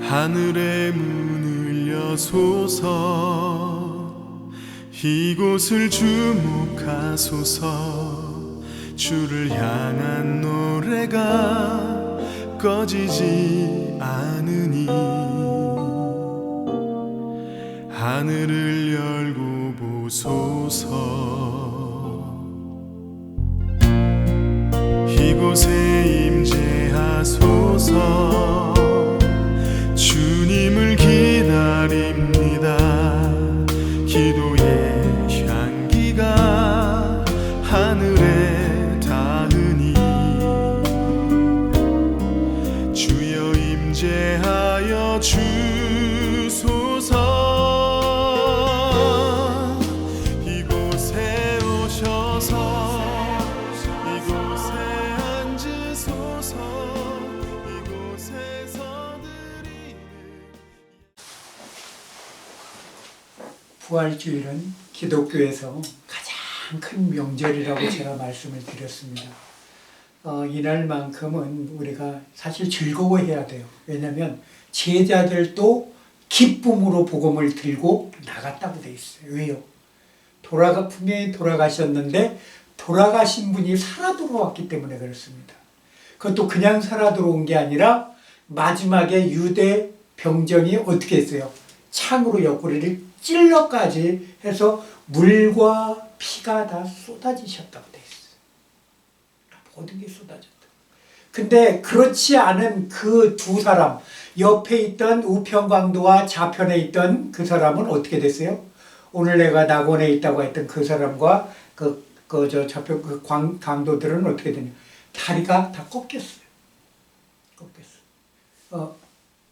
하늘의 문을 여소서 이곳을 주목하소서 주를 향한 노래가 꺼지지 않으니 하늘을 열고 보소서 이곳에 임재하소서 주님을 기다립니다. 기도의 향기가 하늘에 닿으니 주여 임재하여 주소서 이곳에 오셔서 이곳에 앉으소서 이곳에서 부활주일은 기독교에서 가장 큰 명절이라고 제가 말씀을 드렸습니다. 이날만큼은 우리가 사실 즐거워해야 돼요. 왜냐하면 제자들도 기쁨으로 복음을 들고 나갔다고 돼 있어요. 왜요? 분명히 돌아가셨는데 돌아가신 분이 살아 들어왔기 때문에 그렇습니다. 그것도 그냥 살아 들어온 게 아니라 마지막에 유대 병정이 어떻게 했어요? 창으로 옆구리를 찔러까지 해서 물과 피가 다 쏟아지셨다고 돼 있어요. 모든 게 쏟아졌다. 근데 그렇지 않은 그 두 사람, 옆에 있던 우편강도와 좌편에 있던 그 사람은 어떻게 됐어요? 오늘 내가 낙원에 있다고 했던 그 사람과 좌편 강도들은 어떻게 되냐? 다리가 다 꺾였어요.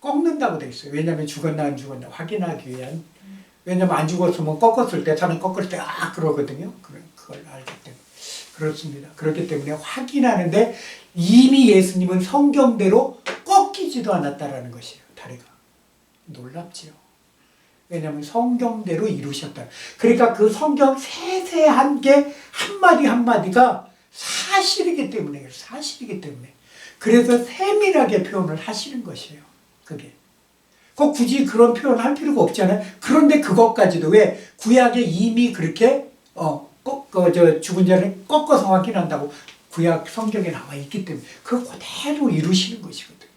꺾는다고 돼 있어요. 왜냐하면 죽었나 안 죽었나 확인하기 위한. 왜냐하면 안 죽었으면 꺾었을 때, 사람 꺾을 때 그러거든요. 그걸 알기 때문에. 그렇습니다. 그렇기 때문에 확인하는데 이미 예수님은 성경대로 꺾이지도 않았다라는 것이에요. 다리가. 놀랍지요. 왜냐하면 성경대로 이루셨다. 그러니까 그 성경 세세한 게 한마디 한마디가 사실이기 때문에. 그래서 세밀하게 표현을 하시는 것이에요. 그게. 굳이 그런 표현 할 필요가 없잖아요. 그런데 그것까지도 왜 구약에 이미 그렇게 죽은 자를 꺾어서 확인한다고 구약 성경에 나와 있기 때문에 그걸 그대로 이루시는 것이거든요.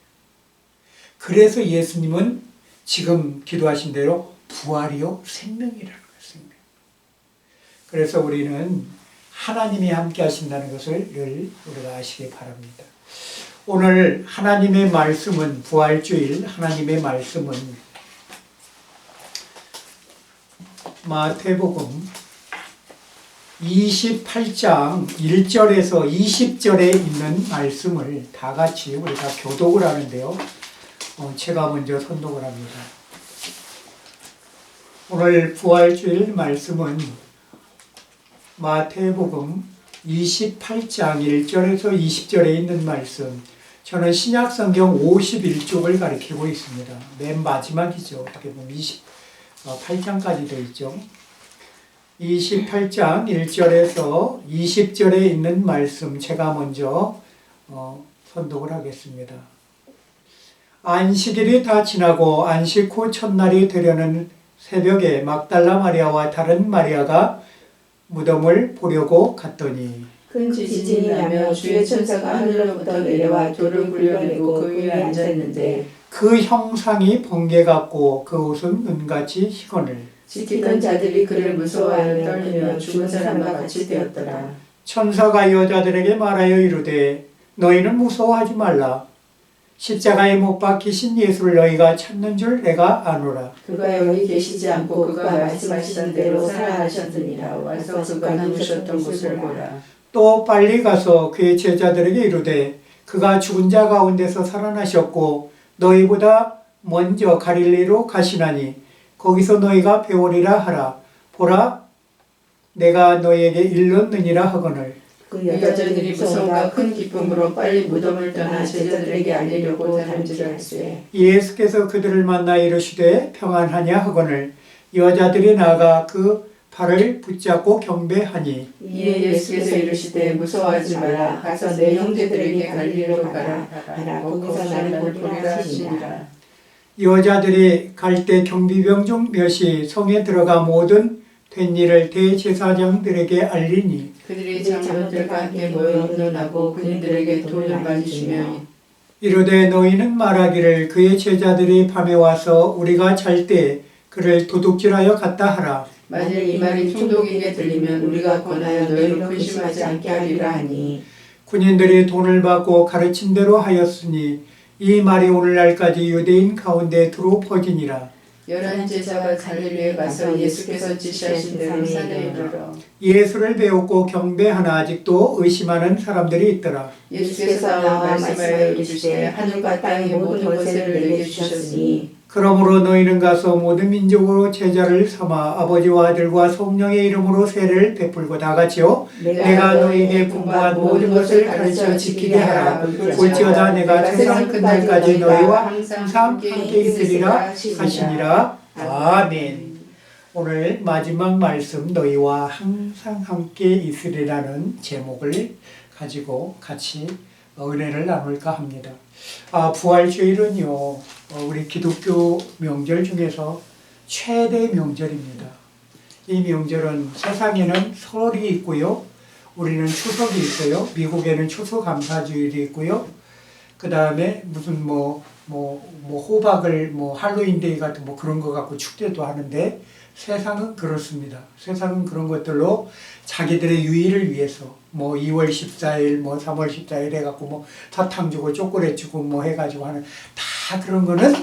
그래서 예수님은 지금 기도하신 대로 부활이요 생명이라는 거예요. 생명. 그래서 우리는 하나님이 함께 하신다는 것을 늘 우리가 아시기 바랍니다. 오늘 하나님의 말씀은 부활주일 하나님의 말씀은 마태복음 28장 1절에서 20절에 있는 말씀을 다 같이 우리가 교독을 하는데요. 제가 먼저 선독을 합니다. 오늘 부활주일 말씀은 마태복음 28장 1절에서 20절에 있는 말씀. 저는 신약성경 51쪽을 가리키고 있습니다. 맨 마지막이죠. 어떻게 보면 28장까지 되어 있죠. 28장 1절에서 20절에 있는 말씀 제가 먼저 선독을 하겠습니다. 안식일이 다 지나고 안식 후 첫날이 되려는 새벽에 막달라 마리아와 다른 마리아가 무덤을 보려고 갔더니 큰 지진이 나며 주의 천사가 하늘로부터 내려와 돌을 굴려내고 그 위에 앉았는데 그 형상이 번개 같고 그 옷은 은같이 희건을 지키던 자들이 그를 무서워하여 떨리며 죽은 사람과 같이 되었더라. 천사가 여자들에게 말하여 이르되 너희는 무서워하지 말라. 십자가에 못 박히신 예수를 너희가 찾는 줄 내가 아노라. 그가 여기 계시지 않고 그가 말씀하시던 대로 살아나셨느니라. 와서 그가 누우셨던 곳을 보라. 또 빨리 가서 그의 제자들에게 이르되 그가 죽은 자 가운데서 살아나셨고 너희보다 먼저 갈릴리로 가시나니 거기서 너희가 배우리라 하라. 보라 내가 너희에게 일렀느니라 하거늘 그 여자들이 무서움과 큰 기쁨으로 빨리 무덤을 떠나 제자들에게 알리려고 다름질을 할세. 예수께서 그들을 만나 이르시되 평안하냐 하거늘 여자들이 나가 그 발을 붙잡고 경배하니 이에 예수께서 이르시되 무서워하지 말라. 가서 내 형제들에게 갈릴리로 가라. 거기서 나를 보리라 하시니라. 여자들이 갈 때 경비병 중 몇이 성에 들어가 모든 된 일을 대제사장들에게 알리니 그들이 장로들과 함께 모여 의논하고 군인들에게 돈을 많이 주며 이르되 너희는 말하기를 그의 제자들이 밤에 와서 우리가 잘 때 그를 도둑질하여 갔다 하라. 만일 이 말이 총독에게 들리면 우리가 권하여 너희를 근심하지 않게 하리라 하니 군인들이 돈을 받고 가르친 대로 하였으니 이 말이 오늘날까지 유대인 가운데 두루 퍼지니라. 11제자가 갈릴리에 가서 예수께서 지시하신 대로 산에 이르러 예수를 배웠고 경배하나 아직도 의심하는 사람들이 있더라. 예수께서 나와 말씀하여 이르시되 하늘과 땅의 모든 권세를 내게 주셨으니 그러므로 너희는 가서 모든 민족으로 제자를 삼아 아버지와 아들과 성령의 이름으로 세례를 베풀고 다 같이요. 내가 너희에게 분부한 모든 것을 가르쳐 지키게 하라. 볼지어다 내가 세상 끝날까지 너희와 항상 함께 있으리라 하시니라. 아멘. 오늘 마지막 말씀 너희와 항상 함께 있으리라는 제목을 가지고 같이 은혜를 나눌까 합니다. 부활주일은요, 우리 기독교 명절 중에서 최대 명절입니다. 이 명절은 세상에는 설이 있고요, 우리는 추석이 있어요. 미국에는 추수감사주일이 있고요. 그 다음에 무슨 호박을 할로윈데이 같은 그런 거 갖고 축제도 하는데 세상은 그렇습니다. 세상은 그런 것들로 자기들의 유의를 위해서 2월 14일, 3월 14일 해갖고 사탕 주고 초콜릿 주고 해가지고 하는 다 그런 거는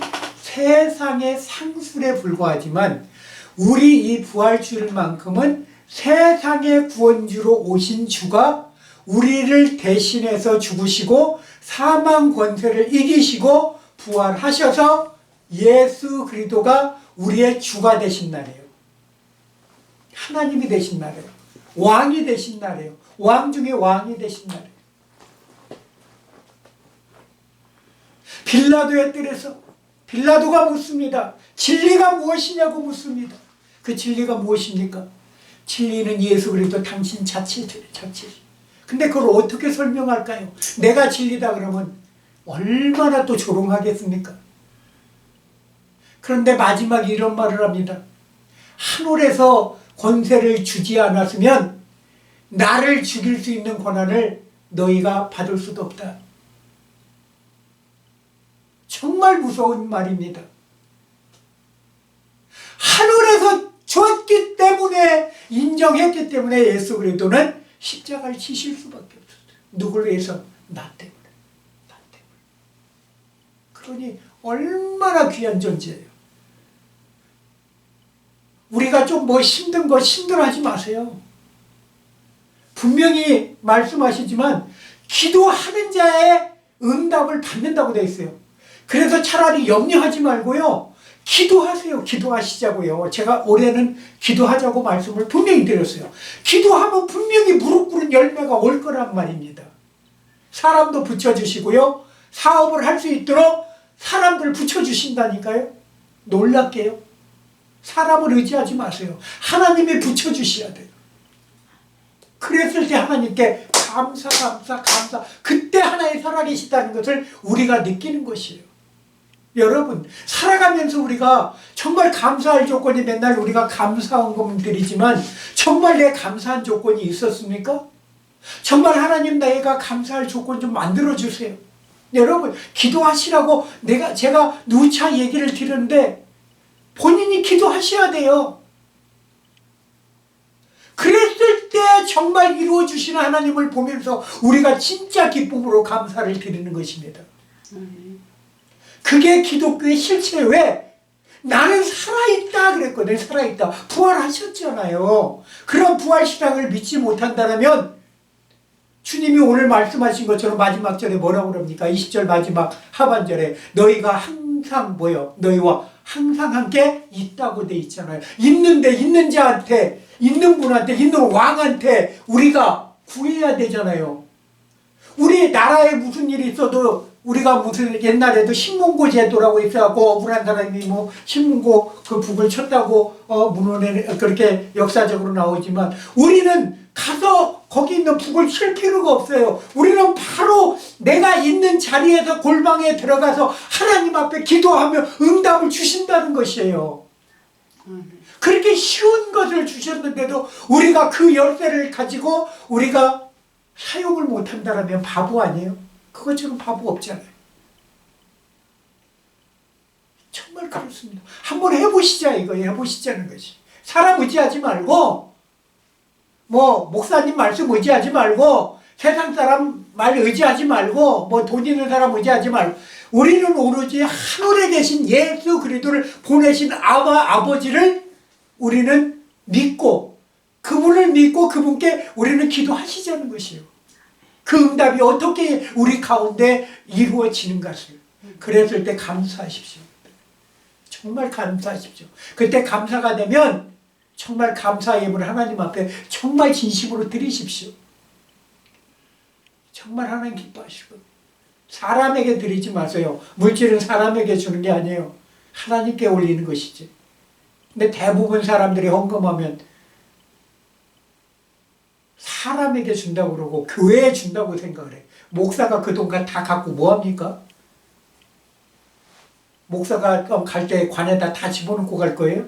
세상의 상술에 불과하지만 우리 이 부활주일만큼은 세상의 구원주로 오신 주가 우리를 대신해서 죽으시고 사망 권세를 이기시고 부활하셔서 예수 그리스도가 우리의 주가 되신 날이에요. 하나님이 되신 날이에요. 왕이 되신 날이에요. 왕 중에 왕이 되신 날이에요. 빌라도의 뜰에서 빌라도가 묻습니다. 진리가 무엇이냐고 묻습니다. 그 진리가 무엇입니까? 진리는 예수 그리스도 당신 자체죠. 근데 그걸 어떻게 설명할까요? 내가 진리다 그러면 얼마나 또 조롱하겠습니까? 그런데 마지막에 이런 말을 합니다. 하늘에서 권세를 주지 않았으면 나를 죽일 수 있는 권한을 너희가 받을 수도 없다. 정말 무서운 말입니다. 하늘에서 줬기 때문에 인정했기 때문에 예수 그리스도는 십자가를 지실 수밖에 없었어요. 누구를 위해서? 나 때문에. 그러니 얼마나 귀한 존재예요. 우리가 좀 힘든 거 힘들어하지 마세요. 분명히 말씀하시지만 기도하는 자의 응답을 받는다고 되어 있어요. 그래서 차라리 염려하지 말고요. 기도하세요. 기도하시자고요. 제가 올해는 기도하자고 말씀을 분명히 드렸어요. 기도하면 분명히 무릎 꿇은 열매가 올 거란 말입니다. 사람도 붙여주시고요. 사업을 할 수 있도록 사람들 붙여주신다니까요. 놀랍게요. 사람을 의지하지 마세요. 하나님이 붙여주셔야 돼요. 그랬을 때 하나님께 감사. 그때 하나님 살아계시다는 것을 우리가 느끼는 것이에요. 여러분, 살아가면서 우리가 정말 감사할 조건이 맨날 우리가 감사헌금 드리지만 정말 내 감사한 조건이 있었습니까? 정말 하나님 내가 감사할 조건 좀 만들어주세요. 여러분, 기도하시라고 제가 누차 얘기를 드렸는데 본인이 기도하셔야 돼요. 그랬을 때 정말 이루어주시는 하나님을 보면서 우리가 진짜 기쁨으로 감사를 드리는 것입니다. 그게 기독교의 실체예요. 왜? 나는 살아있다 그랬거든요. 살아있다. 부활하셨잖아요. 그런 부활신앙을 믿지 못한다면 주님이 오늘 말씀하신 것처럼 마지막 절에 뭐라고 그럽니까? 20절 마지막 하반절에 너희가 항상 너희와 항상 함께 있다고 돼 있잖아요. 있는 자한테, 있는 분한테, 있는 왕한테 우리가 구해야 되잖아요. 우리 나라에 무슨 일이 있어도 우리가 무슨 옛날에도 신문고 제도라고 있어갖고 억울한 사람이 신문고 그 북을 쳤다고 문헌에 그렇게 역사적으로 나오지만 우리는 가서 거기 있는 북을 칠 필요가 없어요. 우리는 바로 내가 있는 자리에서 골방에 들어가서 하나님 앞에 기도하며 응답을 주신다는 것이에요. 그렇게 쉬운 것을 주셨는데도 우리가 그 열쇠를 가지고 우리가 사용을 못한다면 바보 아니에요? 그것처럼 바보 없잖아요. 정말 그렇습니다. 한번 해보시자 이거예요. 해보시자는 것이. 사람 의지하지 말고 뭐 목사님 말씀 의지하지 말고 세상 사람 말 의지하지 말고 뭐 돈 있는 사람 의지하지 말고 우리는 오로지 하늘에 계신 예수 그리스도를 보내신 아버지를 우리는 믿고 그분을 믿고 그분께 우리는 기도하시자는 것이에요. 그 응답이 어떻게 우리 가운데 이루어지는 것을 그랬을 때 감사하십시오. 정말 감사하십시오. 그때 감사가 되면 정말 감사 예물을 하나님 앞에 정말 진심으로 드리십시오. 정말 하나님 기뻐하시고 사람에게 드리지 마세요. 물질은 사람에게 주는 게 아니에요. 하나님께 올리는 것이지. 근데 대부분 사람들이 헌금하면 사람에게 준다고 그러고 교회에 준다고 생각을 해. 목사가 그 돈 다 갖고 뭐합니까? 목사가 갈 때 관에다 다 집어넣고 갈 거예요?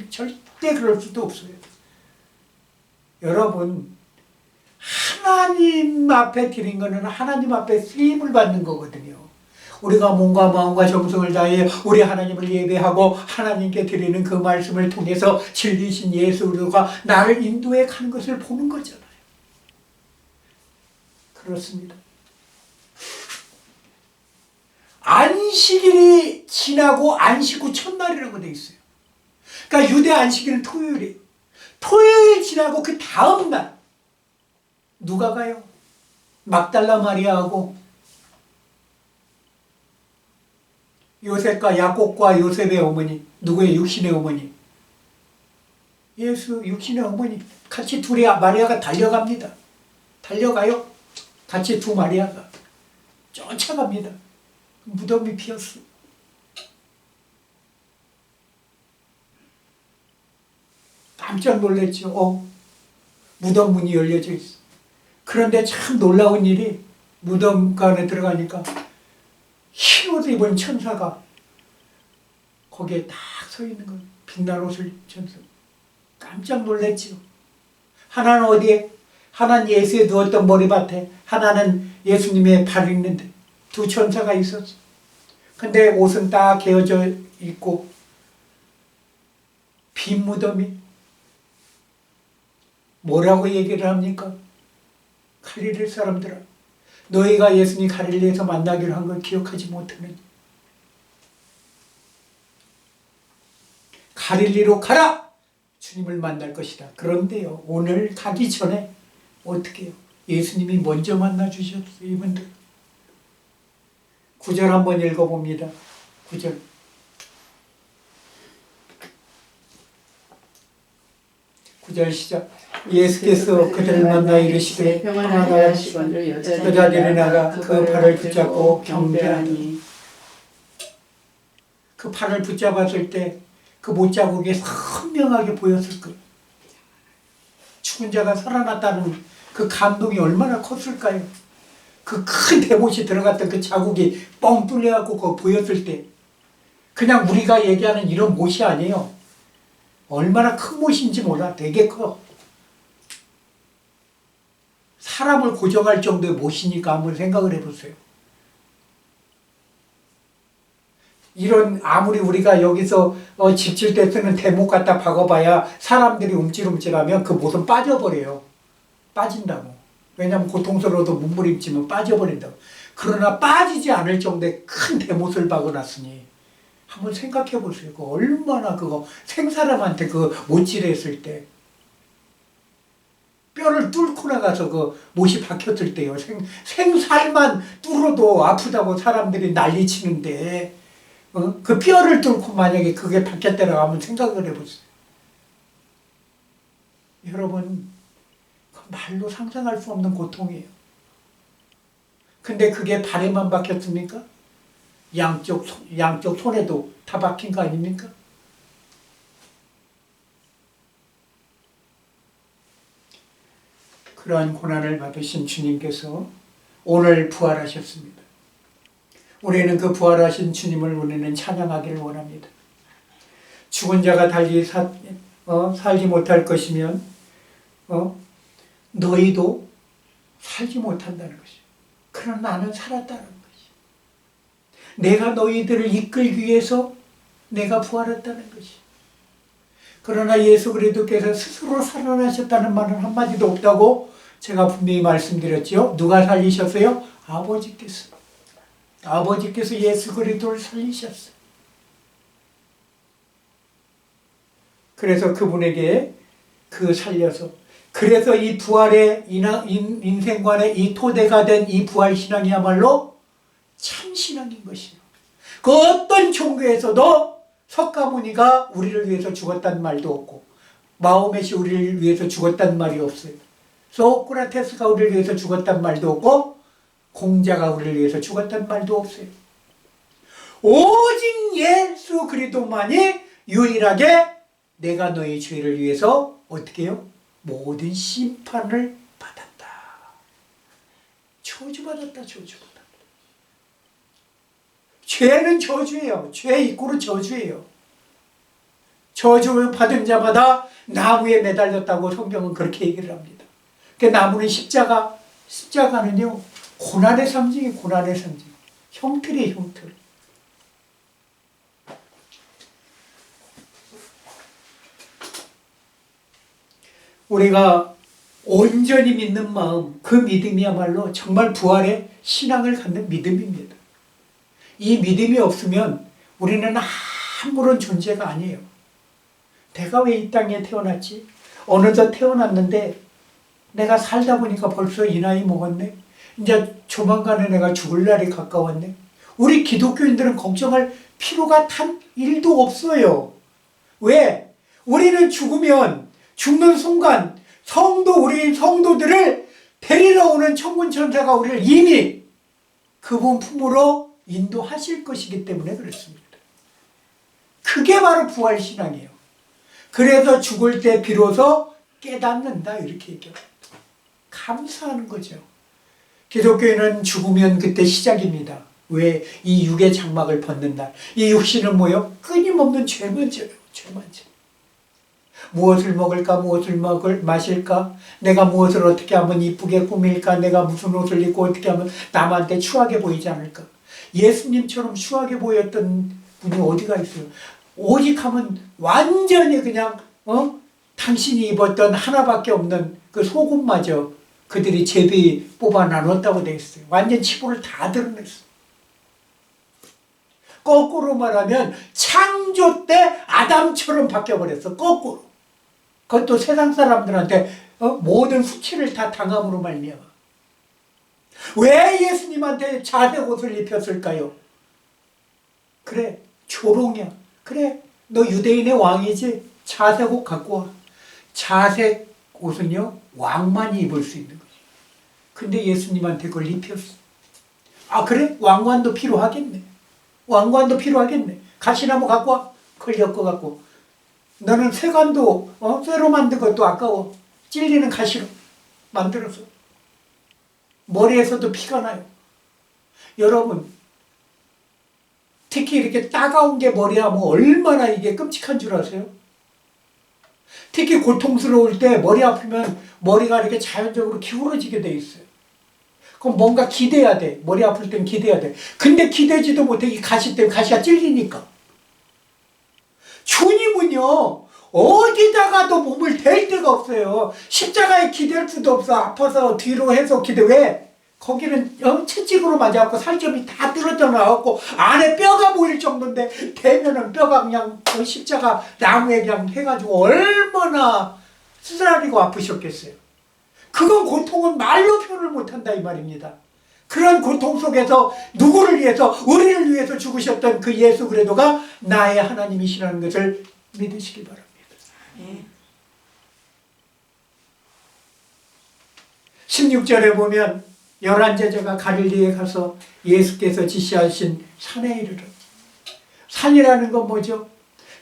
절대 그럴 수도 없어요. 여러분, 하나님 앞에 드린 거는 하나님 앞에 쓰임을 받는 거거든요. 우리가 몸과 마음과 정성을 다해 우리 하나님을 예배하고 하나님께 드리는 그 말씀을 통해서 진리신 예수 그리스도가 나를 인도해 가는 것을 보는 거잖아요. 그렇습니다. 안식일이 지나고 안식 후 첫날이라고 돼 있어요. 그러니까 유대 안식일은 토요일이에요. 토요일 지나고 그 다음 날 누가 가요? 막달라 마리아하고 요셉과 야곱과 요셉의 어머니, 누구의 육신의 어머니? 예수 육신의 어머니. 같이 둘이 마리아가 달려갑니다. 달려가요. 같이 두 마리아가 쫓아갑니다. 무덤이 비었어. 깜짝 놀랐죠. 무덤 문이 열려져 있어. 그런데 참 놀라운 일이 무덤간에 들어가니까 흰 옷을 입은 천사가 거기에 딱 서 있는 거예요. 빛날 옷을 천사. 깜짝 놀랐죠. 하나는 어디에? 하나는 예수에 누웠던 머리밭에, 하나는 예수님의 발 있는데 두 천사가 있었어. 근데 옷은 딱 개어져 있고 빈 무덤이 뭐라고 얘기를 합니까? 갈릴리 사람들아, 너희가 예수님 갈릴리에서 만나기로 한 걸 기억하지 못하느냐? 갈릴리로 가라! 주님을 만날 것이다. 그런데요, 오늘 가기 전에 어떻게 해요? 예수님이 먼저 만나 주셨어요, 이분들. 9절 한번 읽어봅니다. 9절. 9절 시작. 예수께서 그들을 만나 이르시되 평안하게 하시거늘 여자들이 나가 그 팔을 붙잡고 경배하니. 그 팔을 붙잡았을 때 그 못자국이 선명하게 보였을 거예요. 죽은 자가 살아났다는 그 감동이 얼마나 컸을까요? 그 큰 대못이 들어갔던 그 자국이 뻥 뚫려갖고 그거 보였을 때 그냥 우리가 얘기하는 이런 못이 아니에요. 얼마나 큰 못인지 몰라. 되게 커. 사람을 고정할 정도의 못이니까 한번 생각을 해보세요. 이런 아무리 우리가 여기서 집 질 때 쓰는 대못 갖다 박아봐야 사람들이 움찔움찔하면 그 못은 빠져버려요. 빠진다고. 왜냐하면 고통스러워도 몸부림치면 빠져버린다고. 그러나 빠지지 않을 정도의 큰 대못을 박아놨으니 한번 생각해 보세요. 얼마나 그거 생사람한테 그 못질했을 때 뼈를 뚫고 나가서 그 못이 박혔을 때요. 생살만 뚫어도 아프다고 사람들이 난리치는데 그 뼈를 뚫고 만약에 그게 박혔다라고 하면 생각을 해보세요. 여러분, 말로 상상할 수 없는 고통이에요. 근데 그게 발에만 박혔습니까? 양쪽 손에도 다 박힌 거 아닙니까? 그러한 고난을 받으신 주님께서 오늘 부활하셨습니다. 우리는 그 부활하신 주님을 우리는 찬양하기를 원합니다. 죽은 자가 달리 살지 못할 것이면 너희도 살지 못한다는 것이요. 그러나 나는 살았다는 것이요. 내가 너희들을 이끌기 위해서 내가 부활했다는 것이요. 그러나 예수 그리스도께서 스스로 살아나셨다는 말은 한마디도 없다고 제가 분명히 말씀드렸죠. 누가 살리셨어요? 아버지께서. 아버지께서 예수 그리스도를 살리셨어요. 그래서 그분에게 살려서, 그래서 이 부활의 인생관의 이 토대가 된 이 부활 신앙이야말로 참 신앙인 것이요. 그 어떤 종교에서도 석가모니가 우리를 위해서 죽었단 말도 없고, 마호멧이 우리를 위해서 죽었단 말이 없어요. 소크라테스가 우리를 위해서 죽었단 말도 없고, 공자가 우리를 위해서 죽었단 말도 없어요. 오직 예수 그리스도만이 유일하게 내가 너희 죄를 위해서 어떻게 해요? 모든 심판을 받았다. 저주받았다. 저주받았다. 죄는 저주예요. 죄 이꼬르 저주예요. 저주 받은 자마다 나무에 매달렸다고 성경은 그렇게 얘기를 합니다. 그 나무는 십자가는요, 고난의 상징이에요. 고난의 상징. 형틀이에요. 형틀. 우리가 온전히 믿는 마음, 그 믿음이야말로 정말 부활의 신앙을 갖는 믿음입니다. 이 믿음이 없으면 우리는 아무런 존재가 아니에요. 내가 왜 이 땅에 태어났지? 어느덧 태어났는데 내가 살다 보니까 벌써 이 나이 먹었네. 이제 조만간에 내가 죽을 날이 가까웠네. 우리 기독교인들은 걱정할 필요가 단 1도 없어요. 왜? 우리는 죽으면 죽는 순간 우리 성도들을 데리러 오는 천군 천사가 우리를 이미 그분 품으로 인도하실 것이기 때문에 그렇습니다. 그게 바로 부활신앙이에요. 그래서 죽을 때 비로소 깨닫는다 이렇게 얘기합니다. 감사하는 거죠. 기독교인은 죽으면 그때 시작입니다. 왜? 이 육의 장막을 벗는 날. 이 육신은 뭐요? 끊임없는 죄만 져요. 죄만 져. 무엇을 먹을까? 무엇을 마실까? 내가 무엇을 어떻게 하면 이쁘게 꾸밀까? 내가 무슨 옷을 입고 어떻게 하면 남한테 추하게 보이지 않을까? 예수님처럼 추하게 보였던 분이 어디가 있어요? 오직 하면 완전히 그냥 당신이 입었던 하나밖에 없는 그 속옷마저 그들이 제비 뽑아 나눴다고 되어 있어요. 완전 치부를 다 드러냈어요. 거꾸로 말하면 창조 때 아담처럼 바뀌어버렸어. 거꾸로. 그것도 세상 사람들한테 모든 수치를 다 당함으로 말미암아. 왜 예수님한테 자색 옷을 입혔을까요? 그래, 조롱이야. 그래, 너 유대인의 왕이지? 자색 옷 갖고 와. 자색 옷은요, 왕만이 입을 수 있는 거지. 근데 예수님한테 그걸 입혔어. 아, 그래? 왕관도 필요하겠네. 왕관도 필요하겠네. 가시나무 갖고 와. 그걸 엮어갖고. 너는 세관도 쇠로 만든 것도 아까워. 찔리는 가시로 만들어서. 머리에서도 피가 나요. 여러분, 특히 이렇게 따가운 게 머리에 하면 얼마나 이게 끔찍한 줄 아세요? 특히 고통스러울 때 머리 아프면 머리가 이렇게 자연적으로 기울어지게 돼 있어요. 그럼 뭔가 기대야 돼. 머리 아플 땐 기대야 돼. 근데 기대지도 못해. 이 가시 때문에 가시가 찔리니까. 주님은요, 어디다가도 몸을 댈 데가 없어요. 십자가에 기댈 수도 없어. 아파서 뒤로 해서 기대. 왜? 거기는 채찍으로 맞아갖고 살점이 다 뚫어져 나왔고 안에 뼈가 보일 정도인데 대면은 뼈가 그냥 십자가 나무에 그냥 해가지고 얼마나 쓰라리고 아프셨겠어요. 그건 고통은 말로 표현을 못한다 이 말입니다. 그런 고통 속에서 누구를 위해서, 우리를 위해서 죽으셨던 그 예수 그리스도가 나의 하나님이시라는 것을 믿으시기 바랍니다. 16절에 보면 11제자가 갈릴리에 가서 예수께서 지시하신 산에 이르러. 산이라는 건 뭐죠?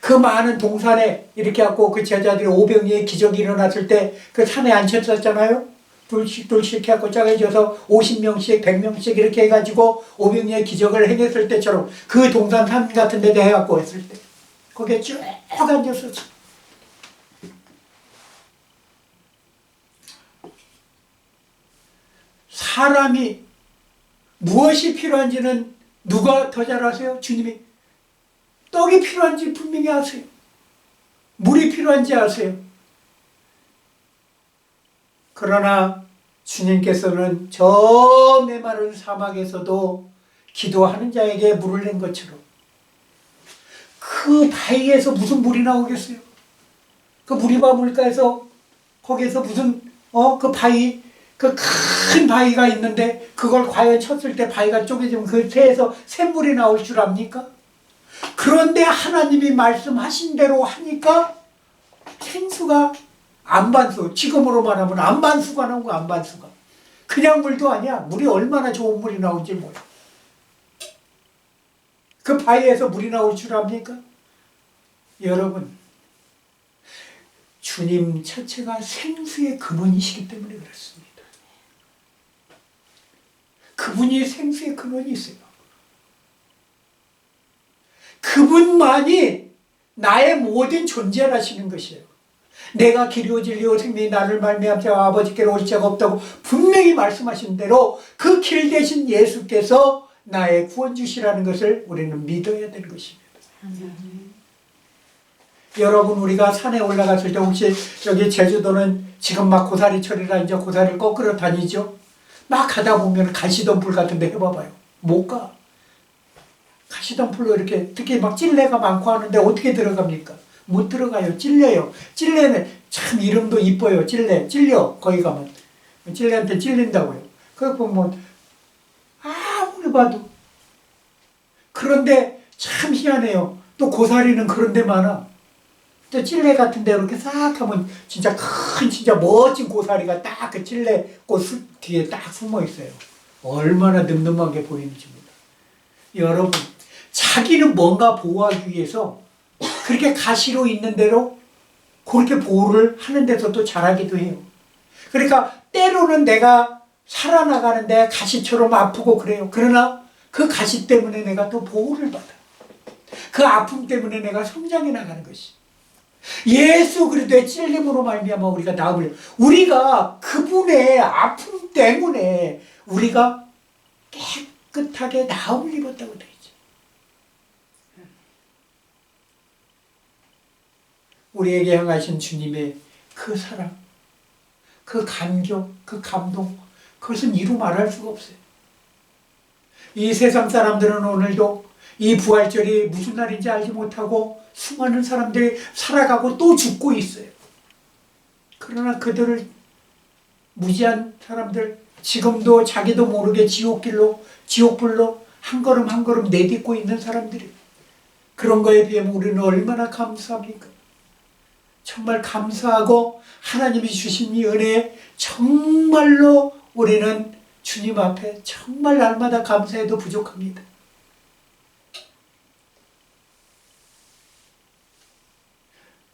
그 많은 동산에 이렇게 갖고 그 제자들이 오병이의 기적이 일어났을 때 그 산에 앉혔었잖아요. 둘씩 해갖고 짜여져서 50명씩 100명씩 이렇게 해가지고 500년의 기적을 행했을 때처럼 그 동산 산 같은 데 해갖고 했을 때 거기에 쭉 앉았었어. 사람이 무엇이 필요한지는 누가 더 잘 아세요? 주님이. 떡이 필요한지 분명히 아세요. 물이 필요한지 아세요. 그러나 주님께서는 저 메마른 사막에서도 기도하는 자에게 물을 낸 것처럼 그 바위에서 무슨 물이 나오겠어요? 그 무리바 물가에서 거기에서 무슨 그 바위 그 큰 바위가 있는데 그걸 과연 쳤을 때 바위가 쪼개지면 그 새에서 샘물이 나올 줄 압니까? 그런데 하나님이 말씀하신 대로 하니까 생수가 안반수, 지금으로 말하면 안반수가 나온 거야. 안반수가 그냥 물도 아니야. 물이 얼마나 좋은 물이 나온지 몰라. 그 바위에서 물이 나올 줄 압니까? 여러분, 주님 자체가 생수의 근원이시기 때문에 그렇습니다. 그분이 생수의 근원이 있어요. 그분만이 나의 모든 존재를 하시는 것이에요. 내가 길이요 진리요 생명이 나를 말미암지 아버지께로 올 자가 없다고 분명히 말씀하신 대로 그 길 대신 예수께서 나의 구원주시라는 것을 우리는 믿어야 되는 것입니다. 여러분, 우리가 산에 올라갔을 때 혹시 여기 제주도는 지금 막 고사리철이라 이제 고사리를 꺾으러 다니죠? 막 가다 보면 가시덤불 같은 데 해봐봐요. 못 가. 가시덤불로 이렇게 특히 막 찔레가 많고 하는데 어떻게 들어갑니까? 못 들어가요. 찔려요. 찔레는 참 이름도 이뻐요. 찔려. 거기 가면. 찔레한테 찔린다고요. 그래 보면 아무리 봐도. 그런데 참 희한해요. 또 고사리는 그런 데 많아. 또 찔레 같은 데 이렇게 싹 하면 진짜 큰 진짜 멋진 고사리가 딱 그 찔레 꽃 뒤에 딱 숨어 있어요. 얼마나 늠름하게 보이는지입니다. 여러분, 자기는 뭔가 보호하기 위해서 그렇게 가시로 있는 대로 그렇게 보호를 하는 데서도 잘하기도 해요. 그러니까 때로는 내가 살아나가는데 가시처럼 아프고 그래요. 그러나 그 가시 때문에 내가 또 보호를 받아. 그 아픔 때문에 내가 성장해 나가는 것이. 예수 그리스도의 찔림으로 말미암아 우리가 나음을, 우리가 그분의 아픔 때문에 우리가 깨끗하게 나음을 입었다고 되어 있죠. 우리에게 향하신 주님의 그 사랑, 그 감격, 그 감동, 그것은 이루 말할 수가 없어요. 이 세상 사람들은 오늘도 이 부활절이 무슨 날인지 알지 못하고 수많은 사람들이 살아가고 또 죽고 있어요. 그러나 그들을 무지한 사람들, 지금도 자기도 모르게 지옥불로 한 걸음 한 걸음 내딛고 있는 사람들이, 그런 거에 비하면 우리는 얼마나 감사합니까? 정말 감사하고 하나님이 주신 이 은혜에 정말로 우리는 주님 앞에 정말 날마다 감사해도 부족합니다.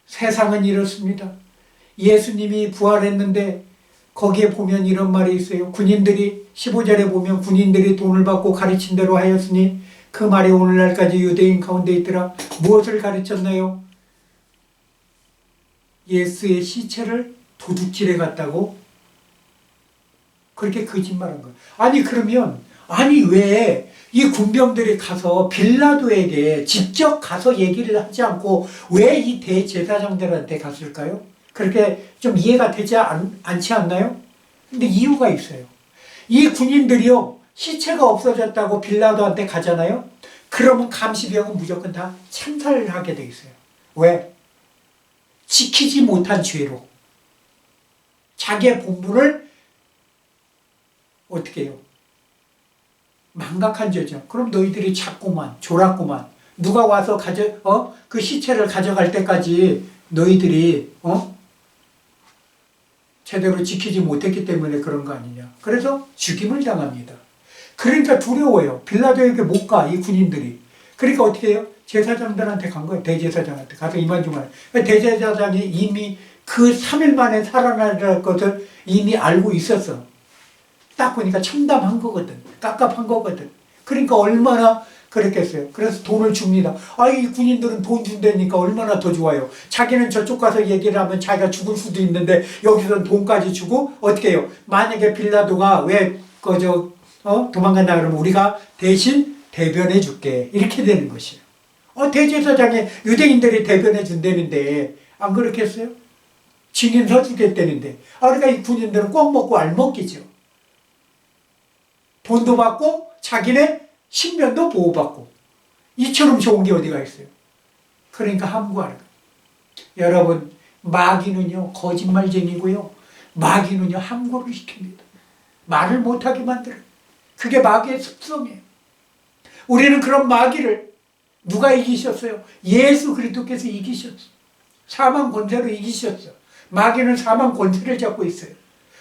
세상은 이렇습니다. 예수님이 부활했는데 거기에 보면 이런 말이 있어요. 군인들이 15절에 보면 군인들이 돈을 받고 가르친 대로 하였으니 그 말이 오늘날까지 유대인 가운데 있더라. 무엇을 가르쳤나요? 예수의 시체를 도둑질해 갔다고 그렇게 거짓말한 거예요. 아니 그러면 왜 이 군병들이 가서 빌라도에게 직접 가서 얘기를 하지 않고 왜 이 대제사장들한테 갔을까요? 그렇게 좀 이해가 되지 않지 않나요? 근데 이유가 있어요. 이 군인들이요, 시체가 없어졌다고 빌라도한테 가잖아요. 그러면 감시병은 무조건 다 참살을 하게 돼 있어요. 왜? 지키지 못한 죄로 자기의 본분을 어떻게 해요? 망각한 죄죠. 그럼 너희들이 잡고만 졸았고만 누가 와서 그 시체를 가져갈 때까지 너희들이 제대로 지키지 못했기 때문에 그런 거 아니냐. 그래서 죽임을 당합니다. 그러니까 두려워요. 빌라도에게 못 가, 이 군인들이. 그러니까 어떻게 해요? 제사장들한테 간 거예요. 대제사장한테 가서 이만저만. 대제사장이 이미 그 3일 만에 살아날 것을 이미 알고 있었어. 딱 보니까 참담한 거거든. 깝깝한 거거든. 그러니까 얼마나 그랬겠어요. 그래서 돈을 줍니다. 이 군인들은 돈 준다니까 얼마나 더 좋아요. 자기는 저쪽 가서 얘기를 하면 자기가 죽을 수도 있는데 여기서는 돈까지 주고 어떻게 해요? 만약에 빌라도가 왜 도망간다 그러면 우리가 대신 대변해 줄게. 이렇게 되는 것이에요. 대제사장에 유대인들이 대변해 준다는데 안 그렇겠어요? 증인 서주겠다는데. 그러니까 이 군인들은 꼭 먹고 알 먹기죠. 돈도 받고 자기네 신변도 보호받고. 이처럼 좋은 게 어디가 있어요? 그러니까 함구하는 거예요. 여러분, 마귀는요 거짓말쟁이고요. 마귀는요 함구를 시킵니다. 말을 못하게 만들어요. 그게 마귀의 습성이에요. 우리는 그런 마귀를 누가 이기셨어요? 예수 그리스도께서 이기셨어요. 사망 권세로 이기셨어요. 마귀는 사망 권세를 잡고 있어요.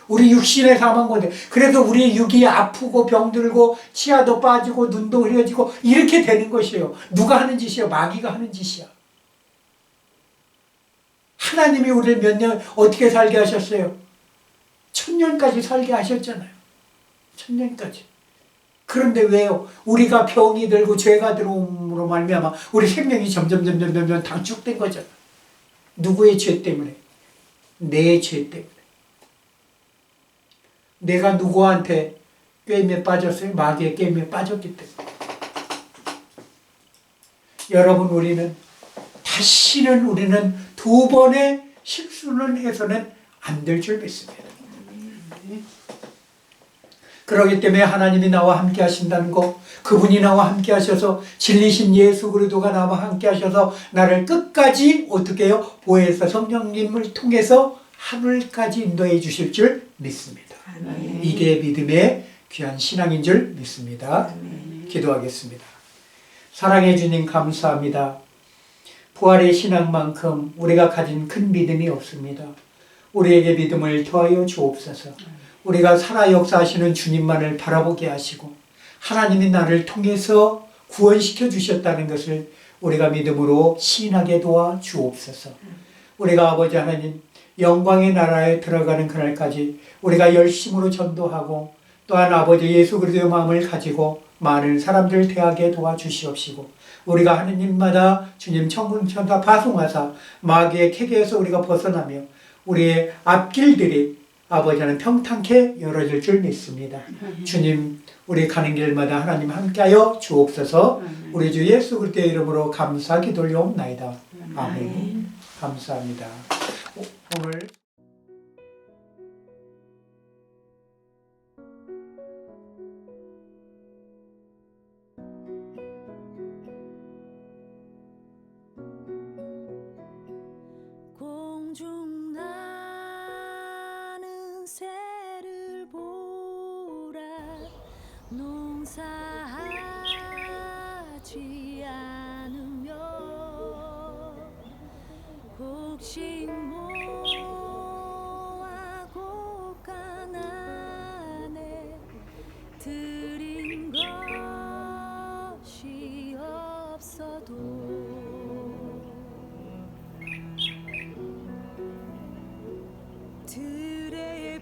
우리 육신의 사망 권세. 그래서 우리 육이 아프고 병들고 치아도 빠지고 눈도 흐려지고 이렇게 되는 것이에요. 누가 하는 짓이에요? 마귀가 하는 짓이야. 하나님이 우리를 몇 년 어떻게 살게 하셨어요? 1000년까지 살게 하셨잖아요. 1000년까지. 그런데 왜요? 우리가 병이 들고 죄가 들어옴으로 말미암아 우리 생명이 점점 단축된 거잖아. 누구의 죄 때문에? 내 죄 때문에. 내가 누구한테 꿰매에 빠졌어요? 마귀의 꿰매에 빠졌기 때문에. 여러분, 우리는 두 번의 실수는 해서는 안 될 줄 믿습니다. 그렇기 때문에 하나님이 나와 함께 하신다는 거, 그분이 나와 함께 하셔서 진리신 예수 그리스도가 나와 함께 하셔서 나를 끝까지 어떻게 해요? 보혜사 성령님을 통해서 하늘까지 인도해 주실 줄 믿습니다. 아멘. 이게 믿음의 귀한 신앙인 줄 믿습니다. 아멘. 기도하겠습니다. 사랑해 주님 감사합니다. 부활의 신앙만큼 우리가 가진 큰 믿음이 없습니다. 우리에게 믿음을 더하여 주옵소서. 우리가 살아 역사하시는 주님만을 바라보게 하시고 하나님이 나를 통해서 구원시켜 주셨다는 것을 우리가 믿음으로 시인하게 도와 주옵소서. 우리가 아버지 하나님 영광의 나라에 들어가는 그날까지 우리가 열심으로 전도하고 또한 아버지 예수 그리스도의 마음을 가지고 많은 사람들을 대하게 도와주시옵시고 우리가 하는 일마다 주님 천군천사 파송하사 마귀의 캐계에서 우리가 벗어나며 우리의 앞길들이 아버지 하나님 평탄케 열어질 줄 믿습니다. 주님, 우리 가는 길마다 하나님 함께하여 주옵소서. 우리 주 예수 그리스도의 이름으로 감사 기도올리옵나이다. 아멘. 감사합니다. 오늘 공중 나는 새를 보라 농사하지 않으며 곡식 모아 곡간 안에 들인 것이 없어도 들의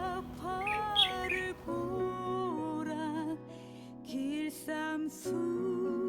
백합화를 보라 길쌈 수